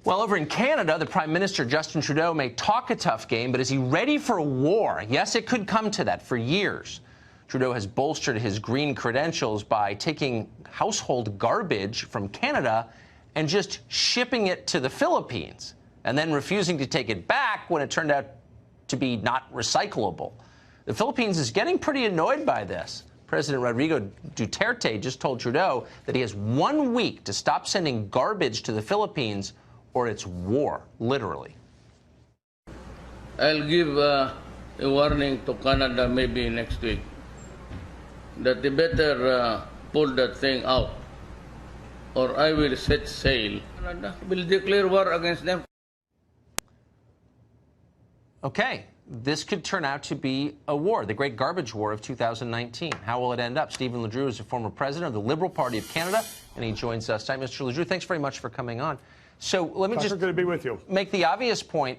Well, over in Canada, the Prime Minister, Justin Trudeau, may talk a tough game, but is he ready for war? Yes, it could come to that. For years, Trudeau has bolstered his green credentials by taking household garbage from Canada and just shipping it to the Philippines, and then refusing to take it back when it turned out to be not recyclable. The Philippines is getting pretty annoyed by this. President Rodrigo Duterte just told Trudeau that he has 1 week to stop sending garbage to the Philippines, or it's war, literally. I'll give a warning to Canada maybe next week that they better pull that thing out, or I will set sail. Canada will declare war against them. Okay, this could turn out to be a war, the Great Garbage War of 2019. How will it end up? Stephen LeDrew is a former president of the Liberal Party of Canada, and he joins us tonight. Mr. LeDrew, thanks very much for coming on. So let me just good to be with you. Make the obvious point.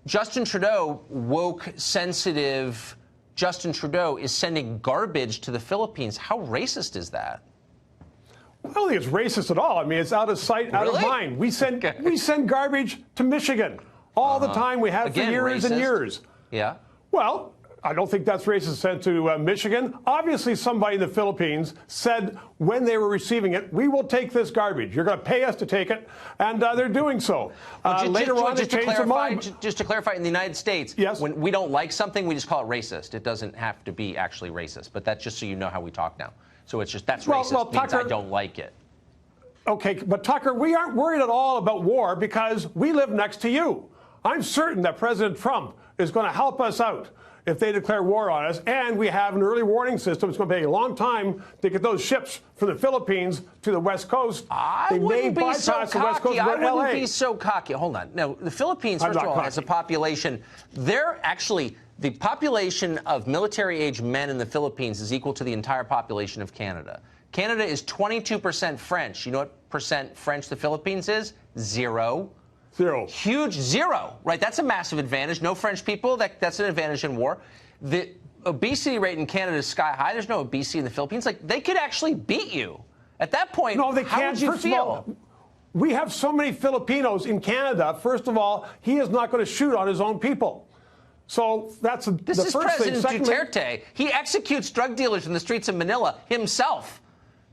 Justin Trudeau, woke, sensitive Justin Trudeau, is sending garbage to the Philippines. How racist is that? I don't think it's racist at all. I mean, it's out of sight, out of mind. We send garbage to Michigan all the time. We have for years and years. Yeah. Well, I don't think that's racist sent to Michigan. Obviously, somebody in the Philippines said when they were receiving it, we will take this garbage. You're going to pay us to take it, and they're doing so. Later on, they changed their mind. Just to clarify, in the United States, yes, when we don't like something, we just call it racist. It doesn't have to be actually racist, but that's just so you know how we talk now. So it's just that's racist means Tucker, I don't like it. Okay, but Tucker, we aren't worried at all about war because we live next to you. I'm certain that President Trump is going to help us out if they declare war on us, and we have an early warning system. It's going to take a long time to get those ships from the Philippines to the West Coast. I wouldn't be so cocky. I wouldn't be so cocky. Hold on. No, the Philippines, first of all, has a population. They're actually, the population of military-age men in the Philippines is equal to the entire population of Canada. Canada is 22% French. You know what percent French the Philippines is? Zero. Zero. Huge zero, right? That's a massive advantage. No French people, that's an advantage in war. The obesity rate in Canada is sky high. There's no obesity in the Philippines. Like, they could actually beat you. At that point, no, they can't. How would you feel? Of all, we have so many Filipinos in Canada. First of all, he is not going to shoot on his own people. So that's the first thing. President Duterte. He executes drug dealers in the streets of Manila himself.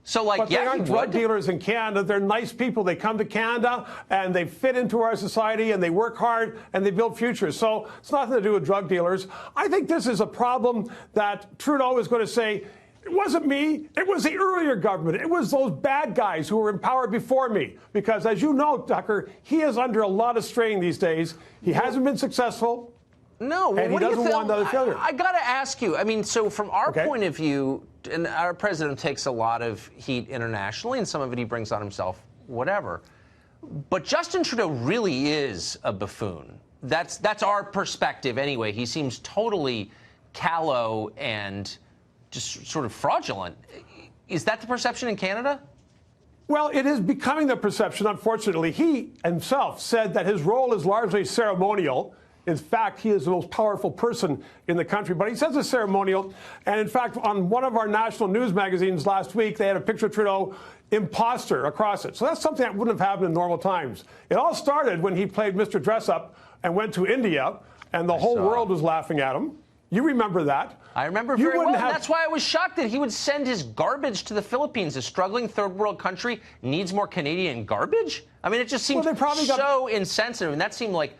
So, like, but they aren't drug dealers in Canada. They're nice people. They come to Canada and they fit into our society and they work hard and they build futures. So it's nothing to do with drug dealers. I think this is a problem that Trudeau is going to say, it wasn't me. It was the earlier government. It was those bad guys who were in power before me. Because as you know, Tucker, he is under a lot of strain these days. He hasn't been successful. No, well, and he doesn't want another failure. I got to ask you, I mean, so from our point of view, and our president takes a lot of heat internationally, and some of it he brings on himself, whatever. But Justin Trudeau really is a buffoon. That's our perspective anyway. He seems totally callow and just sort of fraudulent. Is that the perception in Canada? Well, it is becoming the perception, unfortunately. He himself said that his role is largely ceremonial. In fact, he is the most powerful person in the country. But he says it's ceremonial. And in fact, on one of our national news magazines last week, they had a picture of Trudeau, imposter, across it. So that's something that wouldn't have happened in normal times. It all started when he played Mr. Dress-Up and went to India, and the whole world was laughing at him. You remember that. I remember very well. That's why I was shocked that he would send his garbage to the Philippines. A struggling third world country needs more Canadian garbage? I mean, it just seemed so insensitive. And that seemed like,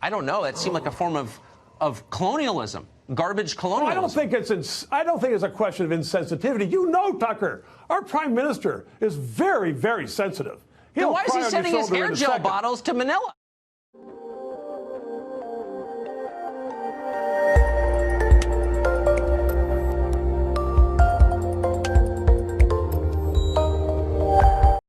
I don't know, that seemed like a form of colonialism, garbage colonialism. Well, I don't think it's a question of insensitivity. You know, Tucker, our prime minister is very, very sensitive. Then why is he sending his hair gel bottles to Manila?